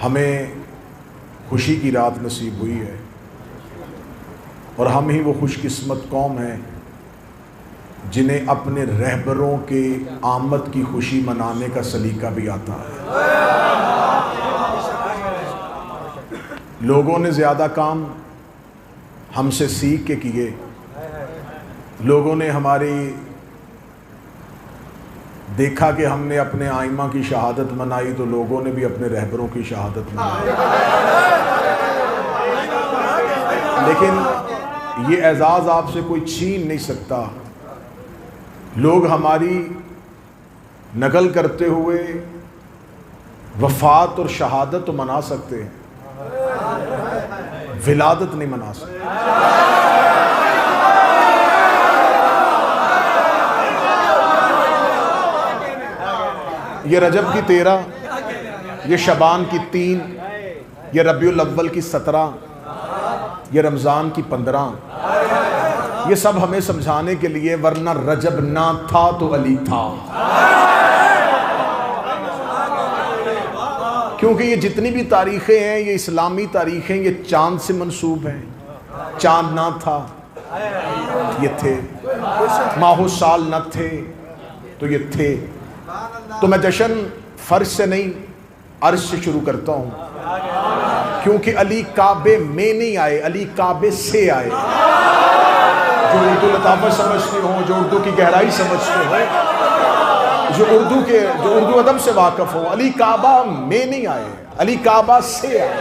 हमें खुशी की रात नसीब हुई है और हम ही वो खुशकिस्मत कौम हैं जिन्हें अपने रहबरों के आमद की खुशी मनाने का सलीका भी आता है। लोगों ने ज़्यादा काम हमसे सीख के किए, लोगों ने हमारी देखा कि हमने अपने आइमा की शहादत मनाई तो लोगों ने भी अपने रहबरों की शहादत मनाई। लेकिन ये एजाज़ आपसे कोई छीन नहीं सकता। लोग हमारी नकल करते हुए वफात और शहादत तो मना सकते हैं, विलादत नहीं मना सकते। ये रजब की 13, ये शबान की 3, ये रबीउल अव्वल की 17, ये रमज़ान की 15, ये सब हमें समझाने के लिए, वरना रजब ना था तो अली था। क्योंकि ये जितनी भी तारीखें हैं ये इस्लामी तारीखें, ये चांद से मंसूब हैं। चांद ना था ये थे, माहो साल न थे तो ये थे। तो मैं जश्न फर्श से नहीं अर्श से शुरू करता हूँ, क्योंकि अली काबे में नहीं आए, अली काबे से आए। जो उर्दू लताफत समझते हो, जो उर्दू की गहराई समझते हो, जो उर्दू अदब से वाकिफ हो, अली काबा में नहीं आए, अली काबा से आए।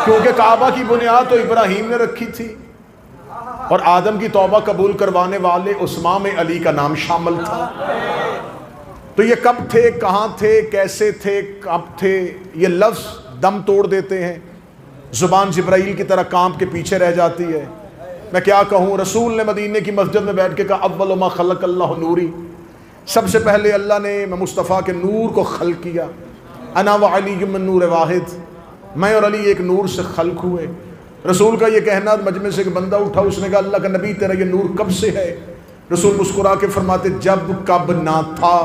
क्योंकि काबा की बुनियाद तो इब्राहीम ने रखी थी और आदम की तौबा कबूल करवाने वाले उस्मान में अली का नाम शामिल था। तो ये कब थे, कहाँ थे, कैसे थे, कब थे, ये लफ्ज़ दम तोड़ देते हैं। ज़ुबान जिब्राइल की तरह कांप के पीछे रह जाती है। मैं क्या कहूँ, रसूल ने मदीने की मस्जिद में बैठ के कहा, अव्वल मा खलक अल्लाह नूरी, सबसे पहले अल्लाह ने मुस्तफ़ा के नूर को खल्क किया। अना व अली मिन नूर वाहिद, मैं और अली एक नूर से खल्क हुए। रसूल का ये कहना, मजमे से एक बंदा उठा, उसने कहा, अल्लाह का नबी तेरा ये नूर कब से है? रसूल मुस्कुरा के फरमाते, जब कब ना था।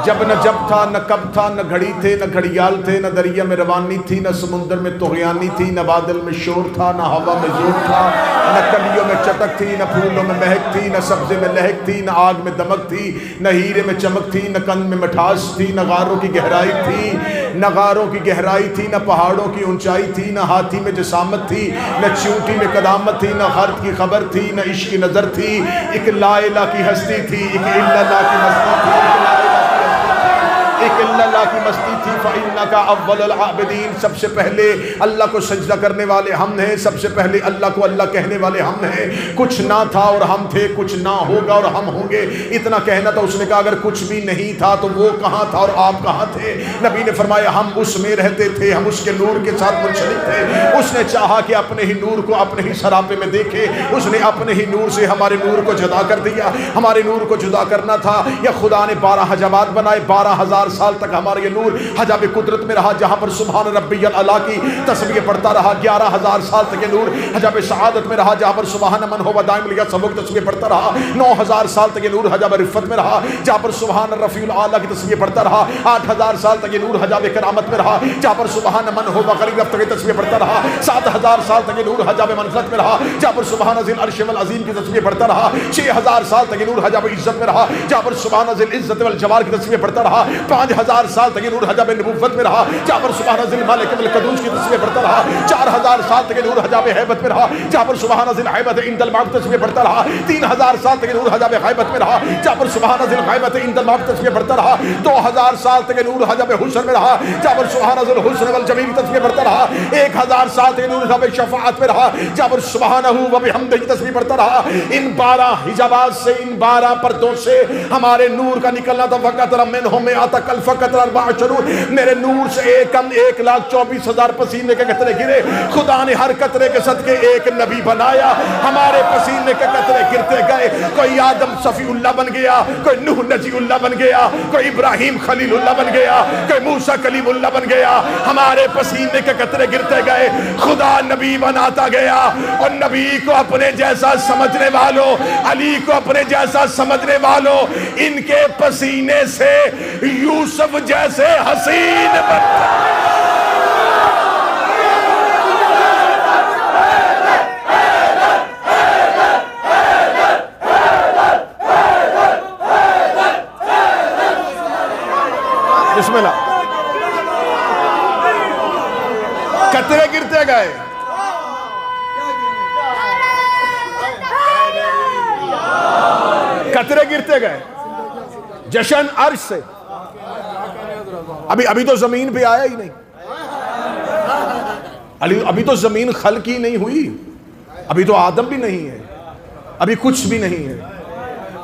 जब न जब था, न कब था, न घड़ी थे, न घड़ियाल थे, न दरिया में रवानी थी, न समुंदर में तुग़यानी थी, न बादल में शोर था, न हवा में जोर था, न कलियों में चटक थी, न फूलों में महक थी, न सब्ज़े में लहक थी, न आग में दमक थी, न हीरे में चमक थी, न कंद में मिठास थी, न गारों की गहराई थी, न गारों की गहराई थी, न पहाड़ों की ऊंचाई थी, न हाथी में जसामत थी, न चूंटी में कदामत थी, न खर्द की खबर थी, न इश्क की नज़र थी, एक ला इला की हस्ती थी, एक इल्लल्लाह की मस्ती थी, एक इल्लल्लाह की मस्ती थी। फ़इन्नका अव्वलुल आबिदीन, सबसे पहले अल्लाह को सजदा करने वाले हम हैं, सबसे पहले अल्लाह को अल्लाह कहने वाले हम हैं। कुछ ना था और हम थे, कुछ ना होगा और हम होंगे, इतना कहना था। उसने कहा, अगर कुछ भी नहीं था तो वो कहाँ था और आप कहाँ थे? नबी ने फरमाया, हम उसमें रहते थे, हम उसके नूर के साथ मुंसलिक थे। उसने चाहा कि अपने ही नूर को अपने ही सरापे में देखे, उसने अपने ही नूर से हमारे नूर को जुदा कर दिया। हमारे नूर को जुदा करना था, या खुदा ने 12 हजाबात बनाए, 12,000 साल तक हमारा ये नूर हजाब कुदरत में रहा, जहां पर सुभान रब्बियल अला की तस्बीह पढ़ता रहा। 11,000 साल तक ये नूर हजाब शहादत में रहा, जहां पर सुभान मन हो दाइम लिया सबक तस्बीह पढ़ता रहा। 9,000 साल तक ये नूर हजाब रिफ़त में रहा, जहां पर सुभान रफ़ीउल आला की तस्बीह पढ़ता रहा। 8,000 साल तक ये नूर हजाब करामत में रहा, जहां पर सुभान मन हो गरीब रफ्त की तस्बीह पढ़ता रहा। 7,000 साल तक ये नूर हजाब मनफ़रत में रहा, जहां पर सुभान ज़िल अर्श वल अज़ीम की तस्बीह पढ़ता रहा। 6,000 साल तक ये नूर हजाब इज़्ज़त में रहा, जहां पर सुभान ज़िल इज़्ज़त वल जलाल की तस्बीह पढ़ता रहा। 5,000 साल तक ये नूर हजाब नबुव्वत में रहा, जहां पर सुभान ज़िल मालिक वल क़ुद्दूस की तस्बीह पढ़ता रहा। 4,000 साल तक ये नूर हजाब हैबत में रहा, जहां पर सुभान ज़िल हैबत इंदल मौत तस्बीह पढ़ता रहा। 3,000 साल तक ये नूर हजाब हैबत में रहा, जहां पर सुभान ज़िल हैबत इंदल मौत तस्बीह पढ़ता रहा। 2,000 साल तक ये नूर हजाब हुस्न में रहा, जहां पर सुभान ज़िल हुस्न वल जमील तस्बीह पढ़ता रहा। 1,000 साल तक ये नूर हजाब शफाअत में रहा, जहां पर सुब्हानहू व बिहम्दिही तस्बीह पढ़ता रहा। इन 12 हिजाबात से, इन 12 पर्दों से हमारे नूर का निकलना था। फ़क़त मिनहुम मिअत कल फ़क़त 4 शुरू, मेरे नूर से 1,24,000 पसीने के कतरे गिरे। खुदा ने हर कतरे के सदके एक नबी बनाया। हमारे पसीने के कतरे गिरते गए। कोई आदम सफ़ीउल्लाह बन गया, कोई नूह नजीउल्लाह बन गया, कोई इब्राहिम खलीलुल्लाह बन गया, कोई मूसा कलीमुल्लाह बन गया। हमारे पसीने के कतरे गिरते गए, खुदा नबी बनाता गया। और नबी को अपने जैसा समझने वालों, अली को अपने जैसा समझने वालों, इनके पसीने से यूसुफ जैसे हसीन बनता। बिस्मिल्लाह। कतरे गिरते गए। कतरे गिरते गए जशन अर्श से। अभी तो जमीन पे आया ही नहीं। अभी तो जमीन खल्क ही नहीं हुई। अभी तो आदम भी नहीं है, अभी कुछ भी नहीं है।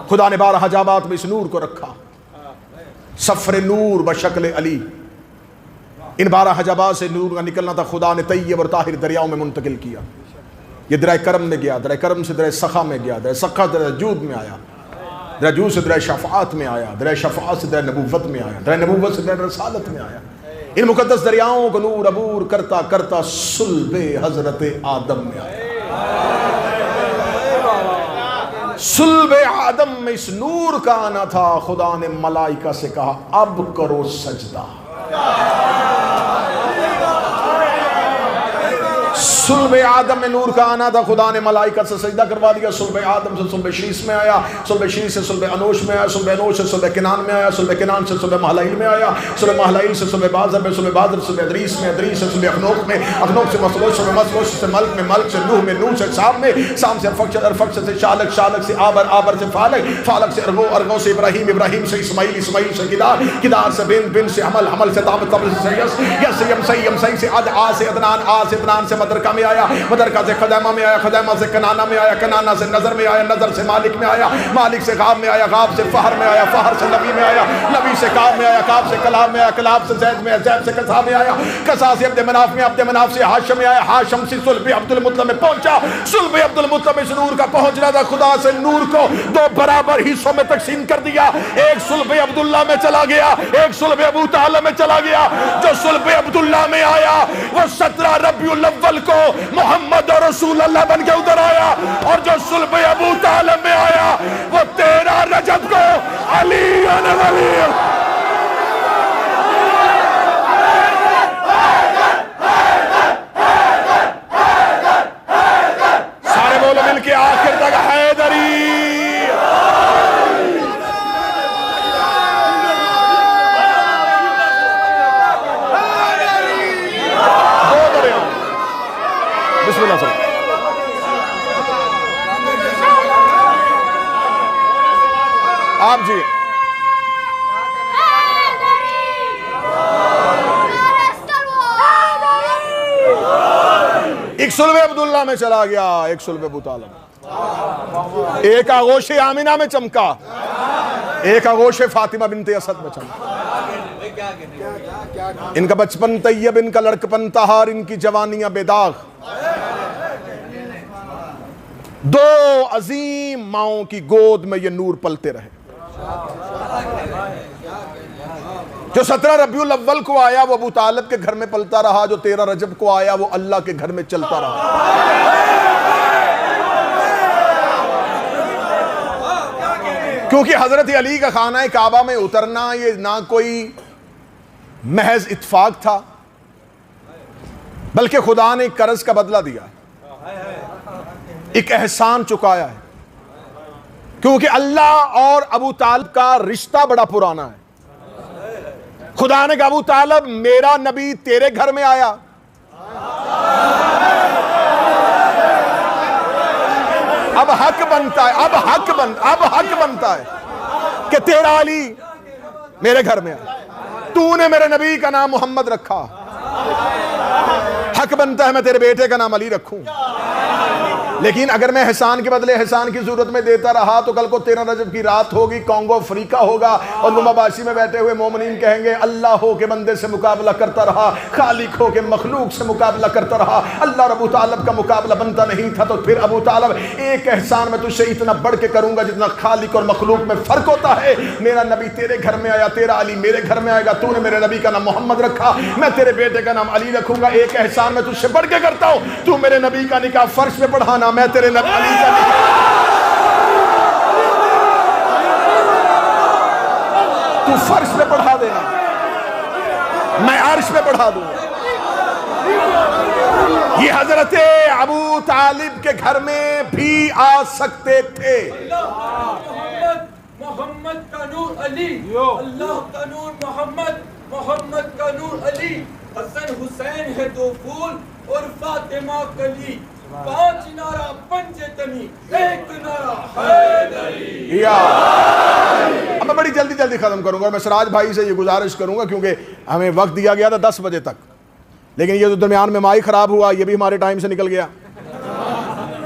खुदा ने 12 हजाबात में इस नूर को रखा, सफर नूर बशक्ल अली। इन 12 हजाबात से नूर का निकलना था। खुदा ने तैयब और ताहिर दरियाओं में मुंतकिल किया। ये दरिया करम में गया, दरिया करम से दरिया सखा में गया, दरिया सखा दरिया जूद में आया, दरिया जूद से दरिया शफात में आया, दरिया शफात से दरिया नबूवत में आया, दरिया नबूवत से दरिया रसालत में आया। इन मुकद्दस दरियाओं को नूर अबूर करता करता सुल्बे हजरत आदम में आया। सुल्बे आदम में इस नूर का आना था। खुदा ने मलाइका से कहा अब करो सजदा। सुल्बे आदम में नूर का आना था। खुदा ने मलाइका से सजदा करवा दिया। सुल्बे आदम से सुल्बे शीस में आया, सुल्बे शीस से सुल्बे अनोश में आया, सुल्बे अनोश से सुल्बे किनान में आया, सुल्बे किनान से सुल्बे महलाइल में आया, सुल्बे महलाइल से सुल्बे बाजर में, सुल्बे बाजर से सुल्बे अदरीस में, अदरीस से सुल्बे अखनोक में, अखनोक से मसलोश में, मसलोश से मल्क में, मल्क से नूह में, नूह से साम में, साम से अरफक से शालक, शालक से आबर, आबर से फालक, फालक से अरगो, अरगो से इब्राहिम, इब्राहिम से इस्माइल, इस्माइल से किदार, किदार से बिन, बिन से हमल, हमल से ताबत, ताबत से यस, यस से यमसई, यमसई से अद, आ से अदनान, आ से अदनान से मदरका में आया, मदरका से खदैमा में आया, खदैमा से कनाना में आया, कनाना से नजर में आया, नजर से मालिक में आया, मालिक से गाब में आया, गाब से फहर में आया, फहर से नबी में आया, नबी से काब में आया, काब से कलाब में आया, कलाब से जैद में आया, जैद से कसा में आया, कसा से अब्द मनाफ में, अब्द मनाफ से हाशम में आया, हाशम से सुल्बे अब्दुल मुत्तलिब में पहुंचा। सुल्बे अब्दुल मुत्तलिब इस नूर का पहुंचना था। खुदा से नूर को 2 बराबर हिस्सों में तकसीम कर दिया। एक सुल्बे अब्दुल्ला में चला गया, एक सुल्बे अबू ताला में चला गया। जो सुल्बे अब्दुल्ला में आया वो 17 रबीउल अव्वल को मोहम्मद और रसूल अल्लाह बन के उधर आया। और जो सुल्बे अबू तालिब में आया वो 13 रजब को अली वली। सारे बोलो मिलके आखिर तक हैदरी। बिस्मिल्लाह सर। आप जी एक सुल्बे अब्दुल्ला में चला गया, एक सुल्बे अबू तालिब। एक आगोशे आमिना में चमका, एक आगोशे फातिमा बिनते असद में चमका। इनका बचपन तैयब, इनका लड़कपन तहार, इनकी जवानियां बेदाग। 2 अजीम माओं की गोद में ये नूर पलते रहे। जो 17 रबीउल अव्वल को आया वो अबू तालिब के घर में पलता रहा, जो 13 रजब को आया वो अल्लाह के घर में चलता रहा। क्योंकि हजरत अली का खाना काबा में उतरना ये ना कोई महज इत्फाक था, बल्कि खुदा ने कर्ज का बदला दिया, एक एहसान चुकाया है। क्योंकि अल्लाह और अबू तालिब का रिश्ता बड़ा पुराना है। खुदा ने कहा अबू तालिब मेरा नबी तेरे घर में आया, अब हक बनता है, अब हक बनता है कि तेरा अली मेरे घर में आया। तूने मेरे नबी का नाम मोहम्मद रखा, हक बनता है मैं तेरे बेटे का नाम अली रखूं। लेकिन अगर मैं एहसान के बदले एहसान की सूरत में देता रहा तो कल को 13 रजब की रात होगी, कॉन्गो अफ्रीका होगा और नुमाबाशी में बैठे हुए मोमिनीन कहेंगे अल्लाह हो के बंदे से मुकाबला करता रहा, खालिक हो के मखलूक से मुकाबला करता रहा, अल्लाह अबू तालब का मुकाबला बनता नहीं था। तो फिर अबू तालब एक एहसान में तुझसे इतना बढ़ के करूंगा जितना खालिक और मखलूक में फर्क होता है। मेरा नबी तेरे घर में आया, तेरा अली मेरे घर में आएगा, तूने मेरे नबी का नाम मोहम्मद रखा, मैं तेरे बेटे का नाम अली रखूंगा। एक एहसान में तुझसे बढ़ के करता हूं, तू मेरे नबी का निकाह फर्श पे पढ़ाना, मैं तेरे नबी अली का तू फर्श पे पढ़ा देना, मैं अर्श पे पढ़ा दूंगा। ये हजरत अबू तालिब के घर में भी आ सकते थे। मोहम्मद का नूर अली, अल्लाह का नूर मोहम्मद, मोहम्मद का नूर अली, हसन हुसैन है दो फूल और फातिमा कली, 5 नारा पंचतनी, 1 नारा हैदरी। अब मैं बड़ी जल्दी जल्दी खत्म करूंगा। मैं सराज भाई से ये गुजारिश करूंगा क्योंकि हमें वक्त दिया गया था 10 बजे तक, लेकिन ये जो दरमियान में माइक खराब हुआ ये भी हमारे टाइम से निकल गया।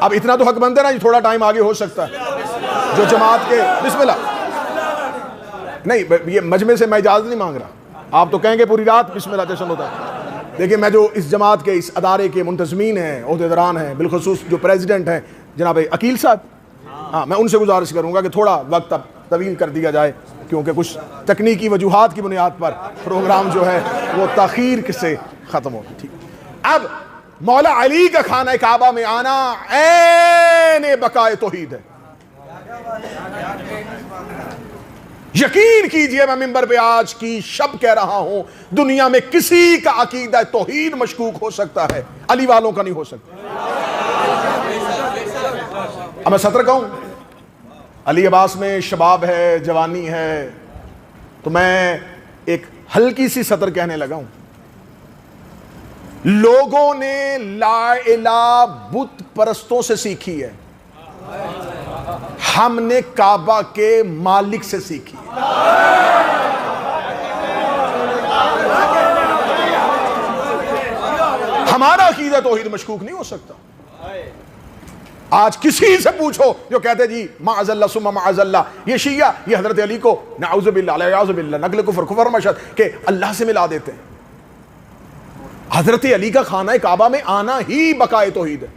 अब इतना तो हक बनता है ना, थोड़ा टाइम आगे हो सकता है। जो जमात के बिस्मिल्लाह नहीं, ये मजमे से मैं इजाज़त नहीं मांग रहा, आप तो कहेंगे पूरी रात बिस्मिल्लाह जश्न होता है। देखिए मैं जो इस जमात के इस अदारे के मुंतज़मीन हैं, ओहदेदारान हैं, बिलखुसूस जो प्रेसिडेंट हैं जनाब अकील साहब, हाँ मैं उनसे गुजारिश करूँगा कि थोड़ा वक्त अब तवील कर दिया जाए क्योंकि कुछ तकनीकी वजूहात की बुनियाद पर प्रोग्राम जो है वो ताख़ीर से ख़त्म हो। ठीक, अब मौला अली का खाना काबा में आना ऐन बकाए तौहीद है। यकीन कीजिए मैं मिंबर पे आज की शब कह रहा हूं, दुनिया में किसी का अकीदा तौहीद मशकूक हो सकता है, अली वालों का नहीं हो सकता। अब मैं सत्र कहूं, अली अब्बास में शबाब है, जवानी है, तो मैं एक हल्की सी सत्र कहने लगा हूं। लोगों ने ला इलाहा बुत परस्तों से सीखी है, हमने काबा के मालिक से सीखी। हमारा अकीदा तौहीद मशकूक नहीं हो सकता। आज किसी से पूछो जो कहते जी माअज़ल्लाह सुम्मा माअज़ल्लाह, ये शिया ये हजरत अली को नाउज़ुबिल्लाह अलियाज़ुबिल्लाह नक़्ल कुफ़्र कुफ़र मशद के अल्लाह से मिला देते हैं। हजरत अली का खाना काबा में आना ही बकाए तौहीद है।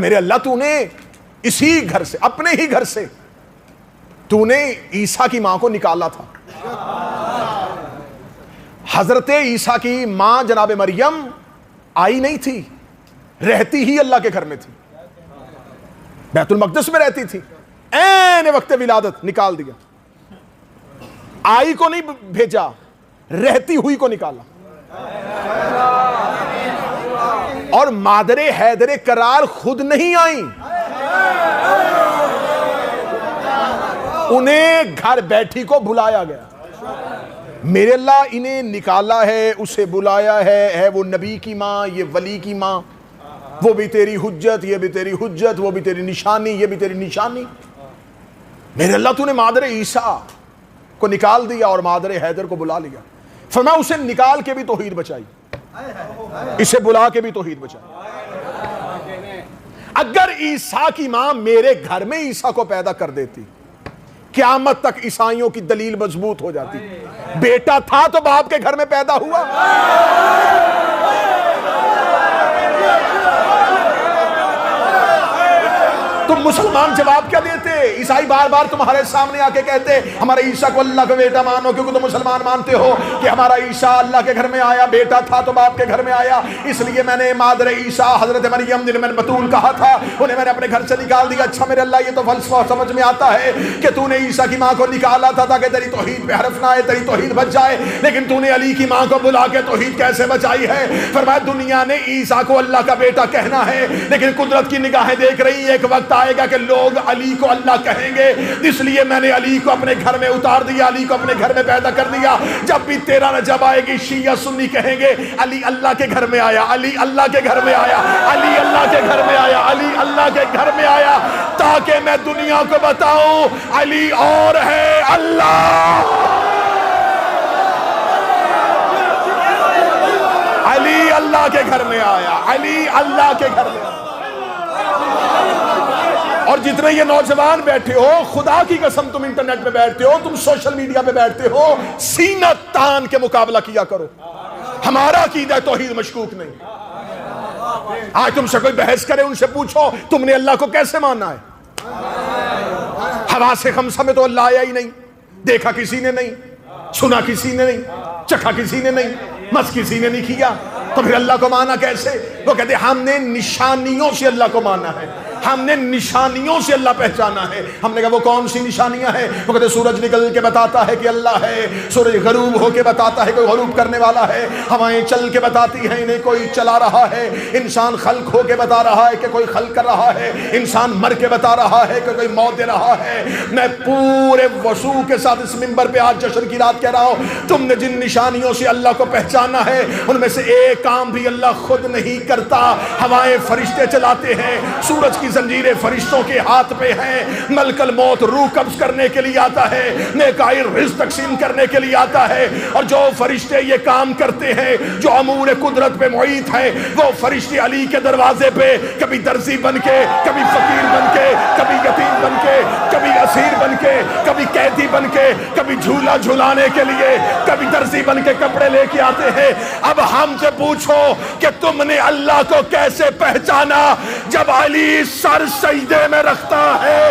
मेरे अल्लाह, तूने इसी घर से, अपने ही घर से तूने ईसा की मां को निकाला था। हजरत ईसा की मां जनाब मरियम आई नहीं थी, रहती ही अल्लाह के घर में थी, बैतुल मक़दिस में रहती थी। ऐन वक्त विलादत निकाल दिया, आई को नहीं भेजा, रहती हुई को निकाला। और मादरे हैदरे करार खुद नहीं आई, उन्हें घर बैठी को बुलाया गया। मेरे अल्लाह इन्हें निकाला है, उसे बुलाया है वो नबी की मां, ये वली की मां, वो भी तेरी हुज्जत, ये भी तेरी हुज्जत, वो भी तेरी निशानी, ये भी तेरी निशानी। मेरे अल्लाह तूने मादरे ईसा को निकाल दिया और मादरे हैदर को बुला लिया। फरमाया उसे निकाल के भी तौहीद बचाई, इसे बुला के भी तौहीद बचाई। अगर ईसा की मां मेरे घर में ईसा को पैदा कर देती, क़यामत तक ईसाइयों की दलील मजबूत हो जाती। बेटा था तो बाप के घर में पैदा हुआ। तुम मुसलमान जवाब क्या देते? ईसाई बार बार तुम्हारे सामने आके कहते हमारे ईसा को अल्लाह का बेटा मानो, क्योंकि तुम मुसलमान मानते हो कि हमारा ईसा अल्लाह के घर में आया, बेटा था तो बाप के घर में आया, इसलिए मैंने मादर ईसा हजरत मरियम जिन्हें मैंने बतूल कहा था उन्हें मैंने अपने घर से निकाल दिया। अच्छा मेरे अल्लाह, ये तो फलसफा समझ में आता है कि तूने ईसा की माँ को निकाला था ताकि तेरी तौहीद पे हरफ ना आए, तेरी तौहीद बच जाए, लेकिन तूने अली की माँ को बुला के तौहीद कैसे बचाई है? फरमाया दुनिया ने ईसा को अल्लाह का बेटा कहना है, लेकिन कुदरत की निगाहें देख रही है, एक वक्त आएगा कि लोग अली को अल्लाह कहेंगे, इसलिए मैंने अली को अपने घर में उतार दिया, अली को अपने घर में पैदा कर दिया। जब भी 13 रजब आएगी शिया सुन्नी कहेंगे अली अल्लाह के घर में आया, अली अल्लाह के घर में आया, अली अल्लाह के घर में आया, अली अल्लाह के घर में आया, ताकि मैं दुनिया को बताऊं अली और है अल्लाह, अली अल्लाह के घर में आया, अली अल्लाह के घर में आया। और जितने ये नौजवान बैठे हो, खुदा की कसम तुम इंटरनेट पे बैठते हो, तुम सोशल मीडिया पे बैठते हो, सीना तान के मुकाबला किया करो। हमारा अकीदा तौहीद मशकूक नहीं। आज तुमसे कोई बहस करे, उनसे पूछो तुमने अल्लाह को कैसे माना है। हवा से खमसा में तो अल्लाह आया ही नहीं, देखा किसी ने नहीं, सुना किसी ने नहीं, चखा किसी ने नहीं, मस किसी ने नहीं किया, तो फिर अल्लाह को माना कैसे? वो कहते हमने निशानियों से अल्लाह को माना है, हमने निशानियों से अल्लाह पहचाना है। हमने कहा वो कौन सी निशानियां हैं? वो कहते सूरज निकल के बताता है कि अल्लाह है, सूरज गरूब होके बताता है कोई गरूब करने वाला है, हवाएं चल के बताती हैं इन्हें कोई चला रहा है, इंसान खल्क होके बता रहा है कि कोई खल्क कर रहा है, इंसान मर के बता रहा है कि कोई मौत दे रहा है। मैं पूरे वसू के साथ इस मिंबर पे आज जश्न की रात कह रहा हूं, तुमने जिन निशानियों से अल्लाह को पहचाना है उनमें से एक काम भी अल्लाह खुद नहीं करता, हवाएं फरिश्ते चलाते हैं, सूरज की जंजीरें फरिश्तों के हाथ पे हैं, मलकल मौत रूह कब्ज करने के लिए आता है, नेकायर रिज़्क़ तकसीम करने के लिए आता है। और जो फरिश्ते ये काम करते हैं, जो अमूर कुदरत पे मुईत है, वो फरिश्ते अली के दरवाजे पे कभी दर्जी बन के, कभी फकीर बन के, कभी यतीम बन के, कभी असीर बन के, कभी कैदी बन के, कभी झूला झुलाने के लिए, कभी दर्जी बन के कपड़े लेके आते हैं। अब हमसे पूछो कि तुमने अल्लाह को कैसे पहचाना? जब अली सर सजदे में रखता है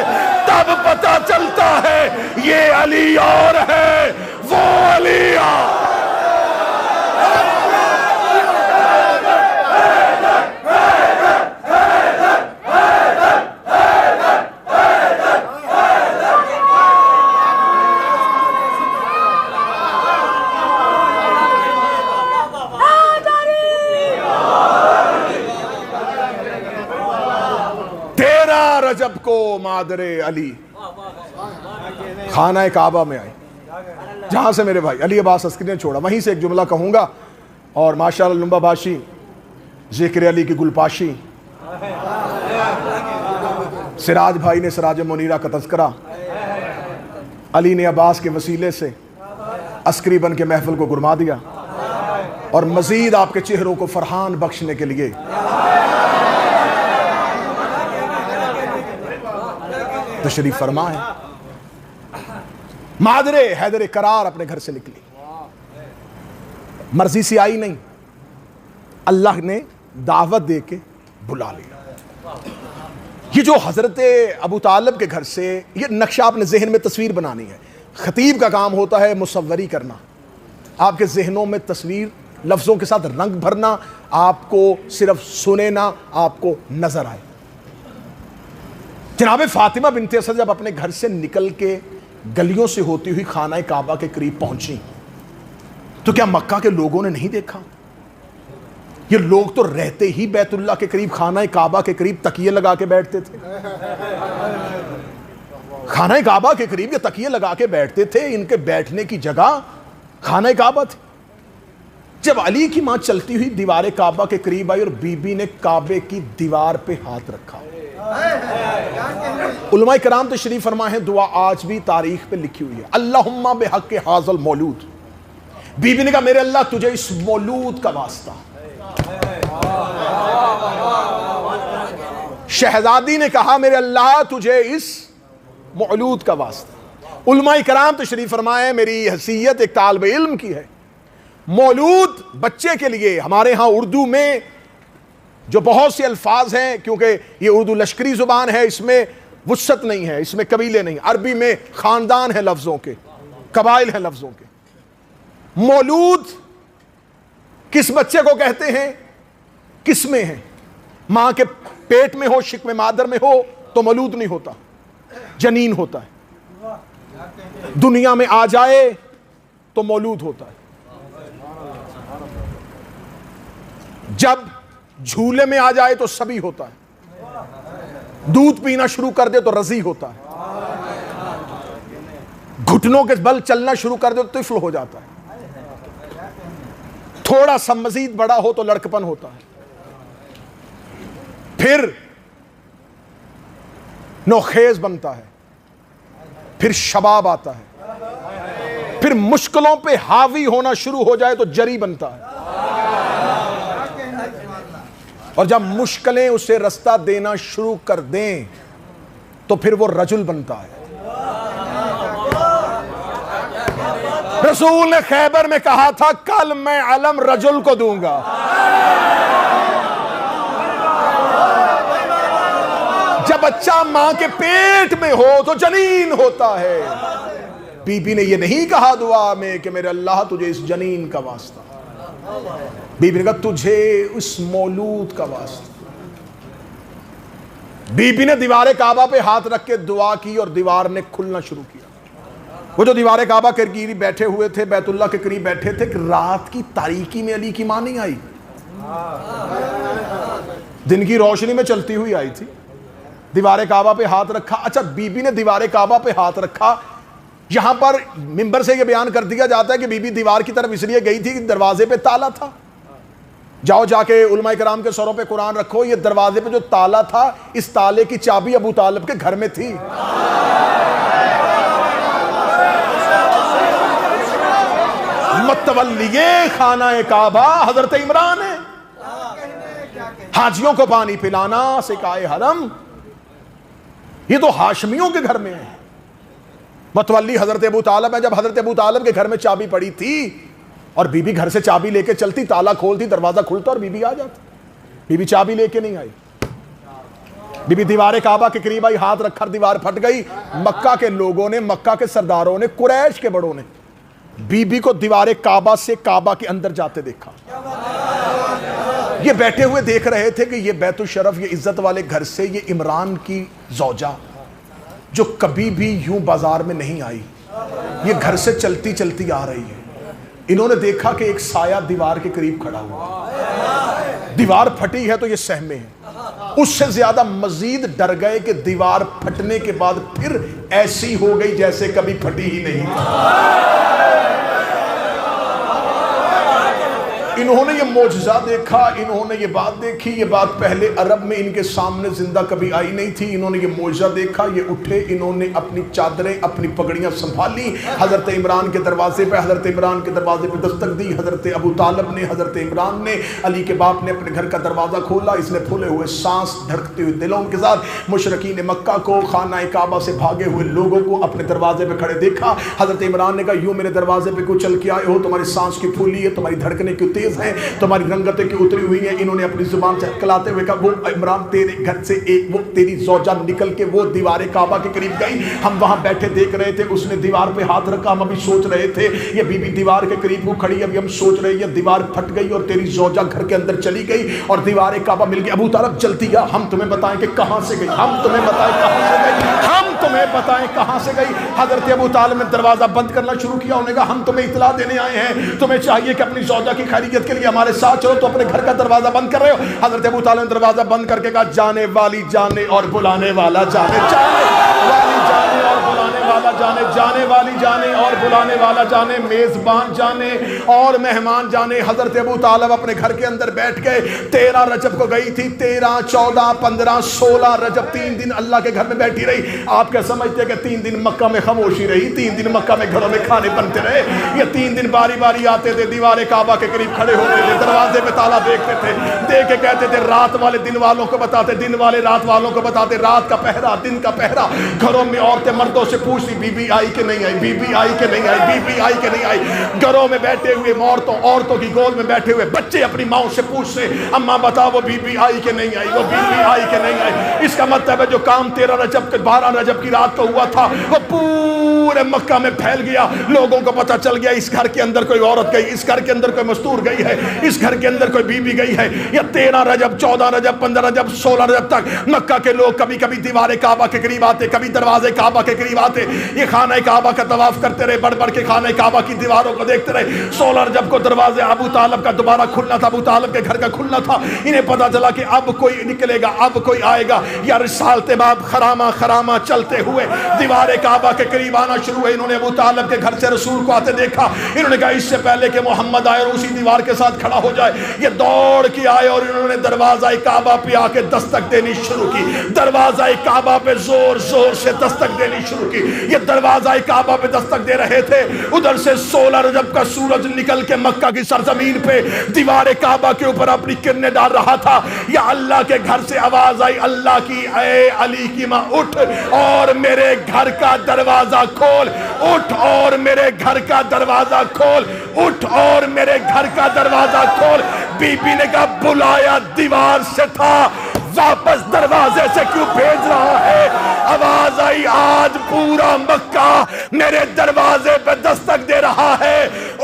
तब पता चलता है ये अली और है, वो अली और। रजब को मादरे अली खाना काबा में आई, जहां से मेरे भाई अली अब्बास अस्करी ने छोड़ा, वहीं से एक जुमला कहूंगा। और माशाअल्लाह लुम्बा बाशी, जिक्र अली की गुलपाशी, सिराज भाई ने सिराज मुनीरा का तज़किरा, अली ने अब्बास के वसीले से अस्करी बन के महफिल को गुरमा दिया और मजीद आपके चेहरों को फरहान बख्शने के लिए तशरीफ फरमा है। मादरे हैदर करार अपने घर से निकली, मर्जी से आई नहीं, अल्लाह ने दावत दे के बुला लिया। ये जो हजरत अबू तालिब के घर से, ये नक्शा अपने जहन में तस्वीर बनानी है। खतीब का काम होता है मुसव्वरी करना, आपके जहनों में तस्वीर लफ्जों के साथ रंग भरना, आपको सिर्फ सुने ना, आपको नजर आए। जनाब फातिमा बिन्ते असद जब अपने घर से निकल के गलियों से होती हुई खाना काबा के करीब पहुंची, तो क्या मक्का के लोगों ने नहीं देखा? ये लोग तो रहते ही बैतुल्लाह के करीब, खाना काबा के करीब तकिए लगा के बैठते थे। खाना काबा के करीब ये तकिए लगा के बैठते थे, इनके बैठने की जगह खाना काबा थी। जब अली की मां चलती हुई दीवार काबा के करीब आई और बीबी ने काबे की दीवार पे हाथ रखा, उलमा कराम तो शरीफ फरमा है, दुआ आज भी तारीख पे लिखी हुई है, अल्लाहुम्मा बिहक़्क़ि हाज़ल मौलूद। बीबी ने कहा मेरे अल्लाह तुझे इस मौलूद का वास्ता। शहजादी ने कहा मेरे अल्लाह तुझे इस मौलूद का वास्ता। उलमा कराम तो शरीफ फरमाए मेरी हैसियत एक तालिब इल्म की है, मौलूद बच्चे के लिए हमारे यहां उर्दू में जो बहुत से अल्फाज हैं, क्योंकि ये उर्दू लश्करी जुबान है, इसमें वुस्सत नहीं है, इसमें कबीले नहीं, अरबी में खानदान है लफ्जों के, कबाइल हैं लफ्जों के। मौलूद किस बच्चे को कहते हैं? किस्में हैं। मां के पेट में हो, शिक में मादर में हो तो मौलूद नहीं होता, जनीन होता है। दुनिया में आ जाए तो मौलूद होता है। जब झूले में आ जाए तो सभी होता है, दूध पीना शुरू कर दे तो रजी होता है, घुटनों के बल चलना शुरू कर दे तो तिफल हो जाता है, थोड़ा सा मजीद बड़ा हो तो लड़कपन होता है, फिर नौखेज बनता है, फिर शबाब आता है, फिर मुश्किलों पे हावी होना शुरू हो जाए तो जरी बनता है, और जब मुश्किलें उसे रास्ता देना शुरू कर दें तो फिर वो रजुल बनता है। रसूल ने खैबर में कहा था कल मैं अलम रजुल को दूंगा। जब बच्चा मां के पेट में हो तो जनीन होता है। बीबी ने ये नहीं कहा दुआ में कि मेरे अल्लाह तुझे इस जनीन का वास्ता, बीबी ने कहा तुझे उस मौलूद का वास्ता। बीबी ने दीवार काबा पे हाथ रख के दुआ की और दीवार ने खुलना शुरू किया। वो जो दीवार काबा के करीब बैठे हुए थे, बैतुल्लाह के करीब बैठे थे, कि रात की तारीकी में अली की मां नहीं आई, दिन की रोशनी में चलती हुई आई थी। दीवार काबा पे हाथ रखा। अच्छा, बीबी ने दीवार काबा पे हाथ रखा। यहां पर मिंबर से यह बयान कर दिया जाता है कि बीबी दीवार की तरफ इसलिए गई थी कि दरवाजे पे ताला था। जाओ जाके उलमा कराम के सरों पे कुरान रखो, ये दरवाजे पे जो ताला था, इस ताले की चाबी अबू तालिब के घर में थी। मतवल्लिये खाना काबा हजरत इमरान है। हाजियों को पानी पिलाना सिकाए हरम, ये तो हाशमियों के घर में है। मतवल्ली हजरत अबू तालिब है। जब हजरत अबू तालिब के घर में चाबी पड़ी थी और बीबी घर से चाबी लेके चलती, ताला खोलती, दरवाजा खुलता और बीबी आ जाती। बीबी चाबी लेके नहीं आई। बीबी दीवार काबा के करीब आई, हाथ रखा, दीवार फट गई। मक्का के लोगों ने, मक्का के सरदारों ने, कुरैश के बड़ों ने बीबी को दीवार काबा से काबा के अंदर जाते देखा। ये बैठे हुए देख रहे थे कि ये बैतुल शरफ, ये इज्जत वाले घर से ये इमरान की जौजा जो कभी भी यूं बाजार में नहीं आई, ये घर से चलती चलती आ रही है। इन्होंने देखा कि एक साया दीवार के करीब खड़ा हुआ। दीवार फटी है तो ये सहमे हैं। उससे ज्यादा मजीद डर गए कि दीवार फटने के बाद फिर ऐसी हो गई जैसे कभी फटी ही नहीं थी। इन्होंने ये मौजज़ा देखा, इन्होंने ये बात देखी। ये बात पहले अरब में इनके सामने जिंदा कभी आई नहीं थी। इन्होंने ये मौजज़ा देखा, ये उठे, इन्होंने अपनी चादरें, अपनी पगड़ियां संभाली, हजरत इमरान के दरवाजे पे, हजरत इमरान के दरवाजे पे दस्तक दी। हजरत अबू तालिब ने, हजरत इमरान ने, अली के बाप ने अपने घर का दरवाजा खोला। इसने फूले हुए सांस, धड़कते हुए दिलों के साथ मुशरिकीन मक्का को, खाना काबा से भागे हुए लोगों को अपने दरवाजे पे खड़े देखा। हजरत इमरान ने कहा यूं मेरे दरवाजे पे क्यों चल के आए हो? तुम्हारी सांस की फूली है, तुम्हारी धड़कने क्यों तेज है, तुम्हारी रंगतें की उतरी हुई है। इन्होंने अपनी जुबान से कहलाते हुए कहा वो इमरान तेरे घर से एक वो तेरी जौजा निकल के वो दीवार काबा के करीब गई। हम वहां बैठे देख रहे थे, उसने दीवार पे हाथ रखा। हम अभी सोच रहे थे ये बीबी दीवार के करीब वो खड़ी, अभी हम सोच रहे ये दीवार फट गई और तेरी जौजा घर के अंदर चली गई और दीवार काबा मिल गई। अबू तालिब जल्दी आ, हम तुम्हें बताएं कि कहां से गई, हम तुम्हें बताएं कहां से गई, हम तुम्हें बताएं कहां से गई। हजरत अबू तालिब ने दरवाजा बंद करना शुरू किया। उन्होंने कहा हम तुम्हें इतला देने आए हैं, तुम्हें चाहिए कि अपनी जौजा की खैरियत के लिए हमारे साथ चलो, तो अपने घर का दरवाजा बंद कर रहे हो। हजरत अबू तालिब ने दरवाजा बंद करके कहा जाने वाली जाने और बुलाने वाला जाने, जाने वाली जाने और बुलाने वाला जाने, जाने वाली जाने और बुलाने वाला जाने, मेजबान जाने और मेहमान जाने। हजरत अबू तालिब अपने घर के अंदर बैठ गए। 13 रजब को गई थी, 13, 14, 15, 16 रजब 3 दिन अल्लाह के घर में बैठी रही। आप क्या समझते हैं कि 3 दिन मक्का में खामोशी रही? 3 दिन मक्का में घरों में खाने बनते रहे? ये 3 दिन बारी बारी आते थे, दीवार काबा के करीब खड़े होते थे, दरवाजे पे ताला देखते थे, देख के कहते थे रात वाले दिन वालों को बताते, दिन वाले रात वालों को बताते। रात का पहरा, दिन का पहरा। घरों में औरतें मर्दों से पूछती बीबी आई कि नहीं आई, बीबी आई कि नहीं आई, बीबी आई कि नहीं आई। घरों में बैठे हुए औरतों की गोल में बैठे हुए बच्चे अपनी माओ से पूछते अम्मा बताओ वो बीबी आई कि नहीं आई, वो बीबी आई कि नहीं आई। इसका मतलब है जो काम 13 रजब 12 रजब की रात को हुआ था वो पूरे मक्का में फैल गया। लोगों को पता चल गया इस घर के अंदर कोई औरत गई, इस घर के अंदर कोई मस्तूर गई है, इस घर के अंदर कोई बीबी गई है। या 13 रजब, 14 रजब, 15 रजब, 16 रजब तक मक्का के लोग कभी कभी दीवार काबा के करीब आते, कभी दरवाजे काबा के करीब आते। ये खाना काबा का तवाफ करते रहे, बढ़ बढ़ के खाना काबा की दीवारों को देखते रहे। 16 रजब को दरवाजे अबू तालिब का दोबारा खुलना था, अबू तालिब के घर का खुलना था। इन्हें पता चला कि अब कोई निकलेगा, अब कोई आएगा। या रिसालते बाब खरामा खरामा चलते हुए दीवार काबा के करीब आना शुरू हुई। इन्होंने अबू तालिब के घर से रसूल को आते देखा। इन्होंने कहा इससे पहले कि मोहम्मद आए और उसी दीवार के साथ खड़ा हो जाए, ये दौड़ के आए और इन्होंने दरवाजा काबा पे आके दस्तक देनी शुरू की। दरवाजा काबा पे जोर जोर से दस्तक देनी शुरू की। ये दरवाजा काबा पे दस्तक दे रहे थे, उधर से 16 रजब का सूरज निकल के मक्का की सरजमीन पे दीवार काबा के ऊपर अपनी किरणें डाल रहा था। या अल्लाह के घर से आवाज आई, अल्लाह की, ऐ अली की मां उठ और मेरे घर का दरवाजा खोल, उठ और मेरे घर का दरवाजा खोल, उठ और मेरे घर का दरवाजा खोल। बीबी ने कहा बुलाया दीवार से था, वापस दरवाजे से क्यों भेज रहा है? आवाज आई, आज पूरा मक्का मेरे दरवाजे पे दस्तक दे रहा है,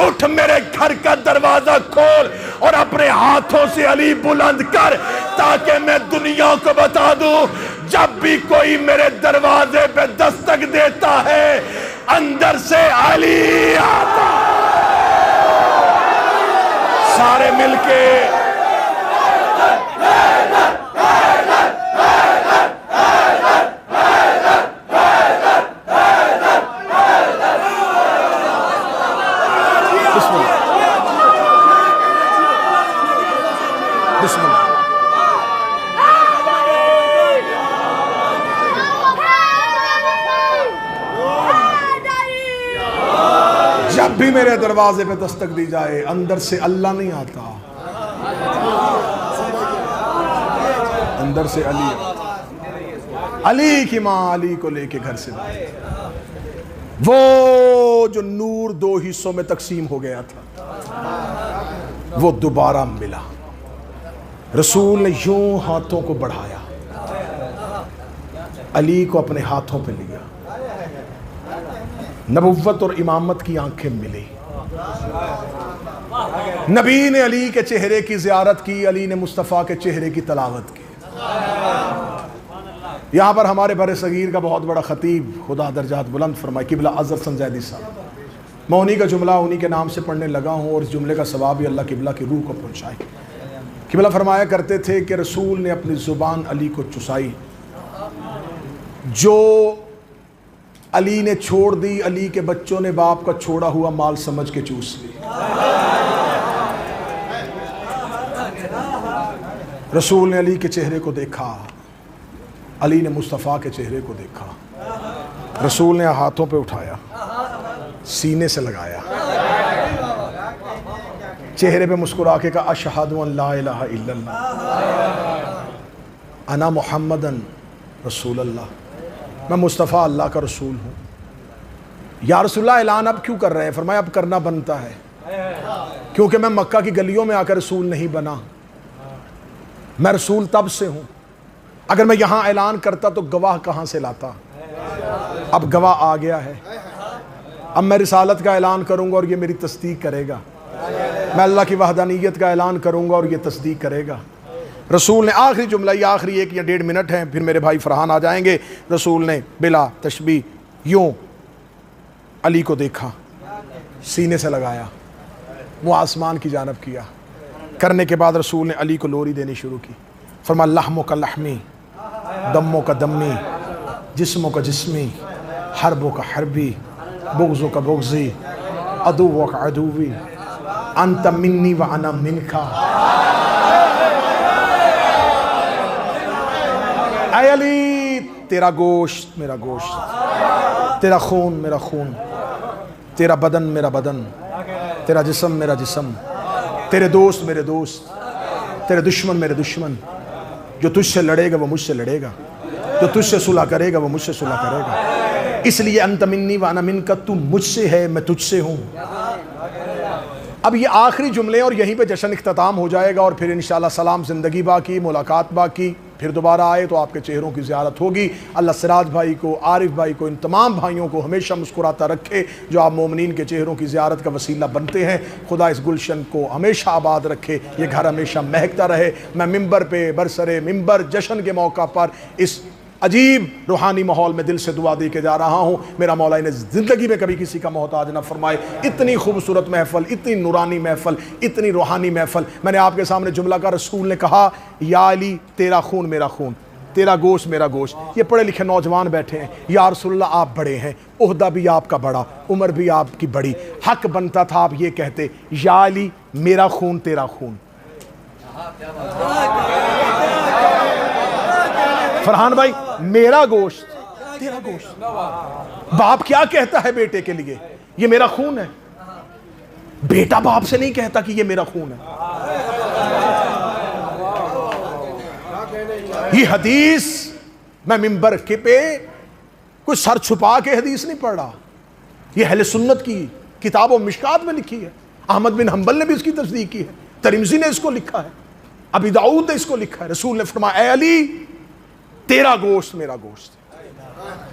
उठ मेरे घर का दरवाजा खोल और अपने हाथों से अली बुलंद कर, ताकि मैं दुनिया को बता दूं जब भी कोई मेरे दरवाजे पे दस्तक देता है अंदर से अली आता। सारे मिलके जब भी मेरे दरवाजे पे दस्तक दी जाए अंदर से अल्लाह नहीं आता, अंदर से अली। अली की मां अली को लेके घर से वो जो नूर 2 हिस्सों में तकसीम हो गया था वो दोबारा मिला। रसूल ने यूं हाथों को बढ़ाया, अली को अपने हाथों पे लिया, नबुव्वत और इमामत की आंखें मिली। नबी ने अली के चेहरे की ज़ियारत की, अली ने मुस्तफ़ा के चेहरे की तलावत की। यहाँ पर हमारे बरे सगीर का बहुत बड़ा ख़तीब, खुदा दर्जात बुलंद फरमाए, किबला अज़र संजैदी साहब, मैं उन्हीं का जुमला उन्हीं के नाम से पढ़ने लगा हूँ और इस जुमले का सवाब भी अल्लाह किबला की रूह को पहुँचाए। किबला फरमाया करते थे कि रसूल ने अपनी ज़ुबान अली को चुसाई, जो अली ने छोड़ दी, अली के बच्चों ने बाप का छोड़ा हुआ माल समझ के चूस ली। रसूल ने अली के चेहरे को देखा, अली ने मुस्तफ़ा के चेहरे को देखा। रसूल ने हाथों पे उठाया, सीने से लगाया, चेहरे पे मुस्कुरा के कहा अशहदु अन ला इलाहा इल्लल्लाह अना मुहम्मदन रसूलुल्लाह, मैं मुस्तफ़ा अल्लाह का रसूल हूँ। या रसूलल्लाह ऐलान अब क्यों कर रहे हैं? फरमाया अब करना बनता है, क्योंकि मैं मक्का की गलियों में आकर रसूल नहीं बना, मैं रसूल तब से हूँ। अगर मैं यहाँ ऐलान करता तो गवाह कहाँ से लाता? अब गवाह आ गया है, अब मैं रिसालत का ऐलान करूँगा और ये मेरी तस्दीक करेगा। मैं अल्लाह की वहदानियत का ऐलान करूँगा और ये तस्दीक करेगा। रसूल ने आखिरी जुमला, ये आखिरी 1 या 1.5 मिनट हैं, फिर मेरे भाई फरहान आ जाएंगे। रसूल ने बिला तशबी यूँ अली को देखा, सीने से लगाया, वो आसमान की जानब किया। करने के बाद रसूल ने अली को लोरी देनी शुरू की। फरमा लहमो का लहमी, दम्मो का दम्मी, जिस्मों का जिस्मी, हरबों का हरबी, बुग़्ज़ों का बुग़्ज़ी, अदुव्वों का अदुवी, अंत मिन्नी व अना मिनका। ऐ अली, तेरा गोश्त मेरा गोश्त, तेरा खून मेरा खून, तेरा बदन मेरा बदन, तेरा जिस्म मेरा जिस्म, तेरे दोस्त मेरे दोस्त, तेरे दुश्मन मेरे दुश्मन। जो तुझसे लड़ेगा वो मुझसे लड़ेगा, जो तुझसे सुलह करेगा वो मुझसे सुलह करेगा। इसलिए अंत मिन्नी व अना मिनका, तू मुझसे है मैं तुझसे हूँ। अब ये आखिरी जुमले और यहीं पे जश्न इख्तिताम हो जाएगा और फिर इंशाअल्लाह सलाम, ज़िंदगी बाकी, मुलाकात बाकी। फिर दोबारा आए तो आपके चेहरों की ज़ियारत होगी। अल्लाह सिराज भाई को, आरिफ भाई को, इन तमाम भाइयों को हमेशा मुस्कुराता रखे जो आप मोमिनीन के चेहरों की ज़ियारत का वसीला बनते हैं। खुदा इस गुलशन को हमेशा आबाद रखे, ये घर हमेशा महकता रहे। मैं मिंबर पे बरसरे मिंबर जश्न के मौका पर इस अजीब रूहानी माहौल में दिल से दुआ दे के जा रहा हूँ। मेरा मौला ने ज़िंदगी में कभी किसी का मोहताज ना फरमाए। इतनी खूबसूरत महफ़ल, इतनी नूरानी महफ़ल, इतनी रूहानी महफ़ल। मैंने आपके सामने जुमला का, रसूल ने कहा या अली तेरा खून मेरा खून, तेरा गोश्त मेरा गोश्त। ये पढ़े लिखे नौजवान बैठे हैं, या रसूलल्लाह आप बड़े हैं, ओहदा भी आपका बड़ा, उम्र भी आपकी बड़ी, हक बनता था आप ये कहते, या अली मेरा खून तेरा खून। फरहान भाई, मेरा गोश्त तेरा गोश्त। बाप क्या कहता है बेटे के लिए? ये मेरा खून है। बेटा बाप से नहीं कहता कि ये मेरा खून है। ये हदीस मैं मिंबर के पे कोई सर छुपा के हदीस नहीं पढ़ रहा, ये अहले सुन्नत की किताब और मिशकात में लिखी है। अहमद बिन हंबल ने भी इसकी तस्दीक की है, तिरमिज़ी ने इसको लिखा है, अबी दाऊद ने इसको लिखा है। रसूल ने फरमाया, ए अली तेरा गोश्त मेरा गोश्त,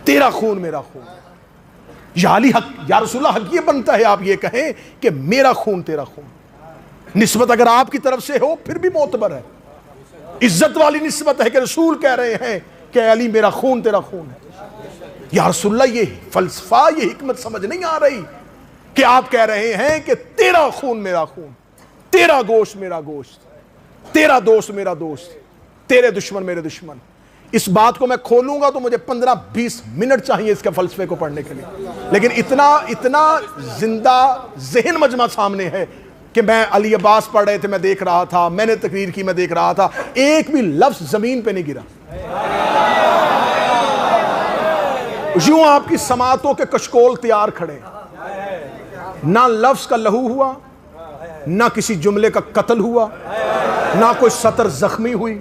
तेरा खून मेरा खून। या अली हक, या रसूलल्लाह हक ये बनता है आप ये कहें कि मेरा खून तेरा खून। निस्बत अगर आपकी तरफ से हो फिर भी मोतबर है, इज्जत वाली निस्बत है कि रसूल कह रहे हैं कि अली मेरा खून तेरा खून है। या रसूलल्लाह ये फलसफा, ये हिकमत समझ नहीं आ रही कि आप कह रहे हैं कि तेरा खून मेरा खून, तेरा गोश्त मेरा गोश्त, तेरा दोस्त मेरा दोस्त, तेरे दुश्मन मेरे दुश्मन। इस बात को मैं खोलूंगा तो मुझे 15-20 मिनट चाहिए इसके फलसफे को पढ़ने के लिए, लेकिन इतना जिंदा ज़हन मजमा सामने है कि मैं अली अब्बास पढ़ रहे थे, मैं देख रहा था, मैंने तकरीर की, मैं देख रहा था, एक भी लफ्ज जमीन पे नहीं गिरा। यूं आपकी समातों के कशकोल तैयार खड़े, ना लफ्ज का लहू हुआ, ना किसी जुमले का कत्ल हुआ, ना कोई सतर जख्मी हुई,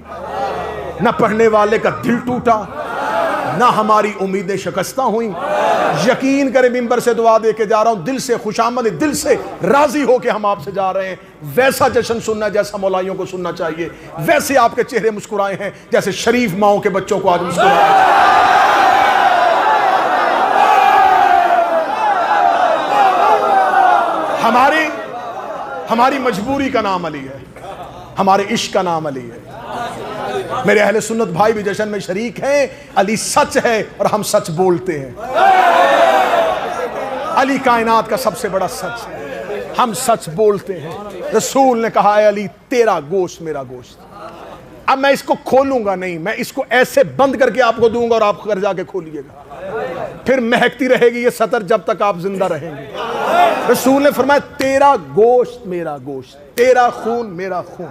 ना पढ़ने वाले का दिल टूटा, ना हमारी उम्मीदें शिकस्ता हुई। यकीन करें मिंबर से दुआ दे के जा रहा हूं, दिल से खुशामद, दिल से राजी हो के हम आपसे जा रहे हैं। वैसा जश्न सुनना जैसा मौलाइयों को सुनना चाहिए, वैसे आपके चेहरे मुस्कुराए हैं जैसे शरीफ माओं के बच्चों को आज मुस्कुराए। हमारी मजबूरी का नाम अली है, हमारे इश्क का नाम अली है। मेरे अहले सुन्नत भाई भी जश्न में शरीक हैं। अली सच है और हम सच बोलते हैं। अली कायनात का सबसे बड़ा सच है, हम सच बोलते हैं। रसूल ने कहा है अली तेरा गोश्त मेरा गोश्त। अब मैं इसको खोलूंगा नहीं, मैं इसको ऐसे बंद करके आपको दूंगा और आप घर जाके खोलिएगा, फिर महकती रहेगी ये सतर जब तक आप जिंदा रहेंगे। रसूल ने फरमाया तेरा गोश्त मेरा गोश्त, तेरा खून मेरा खून।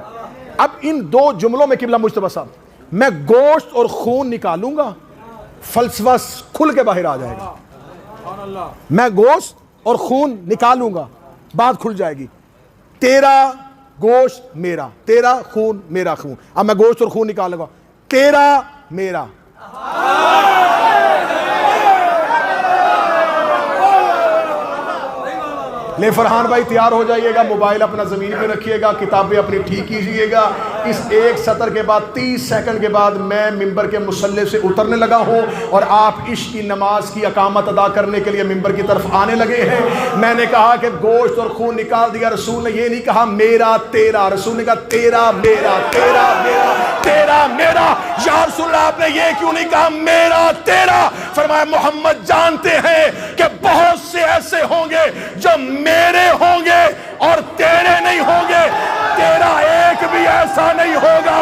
अब इन दो जुमलों में किबला मुश्तबा साहब, मैं गोश्त और खून निकालूंगा, फलसफा खुल के बाहर आ जाएगा। मैं गोश्त और खून निकालूंगा, बात खुल जाएगी। तेरा गोश्त मेरा, तेरा खून मेरा खून। अब मैं गोश्त और खून निकालूंगा, तेरा मेरा। ले फरहान भाई तैयार हो जाइएगा, मोबाइल अपना ज़मीन पे रखिएगा, किताबें अपनी ठीक कीजिएगा। इस एक सतर के बाद 30 सेकंड के बाद मैं मिंबर के मुसल्ले से उतरने लगा हूँ और आप इश्क की नमाज की अकामत अदा करने के लिए मिंबर की तरफ आने लगे हैं। मैंने कहा कि गोश्त और खून निकाल दिया, रसूल ने ये नहीं कहा मेरा तेरा, रसूल ने कहा तेरा मेरा, तेरा मेरा, तेरा मेरा। या रसूल आपने ये क्यों नहीं कहा मेरा तेरा? फरमाया मोहम्मद जानते हैं कि बहुत से ऐसे होंगे जो मेरे होंगे और तेरे नहीं होंगे, तेरा एक भी ऐसा नहीं होगा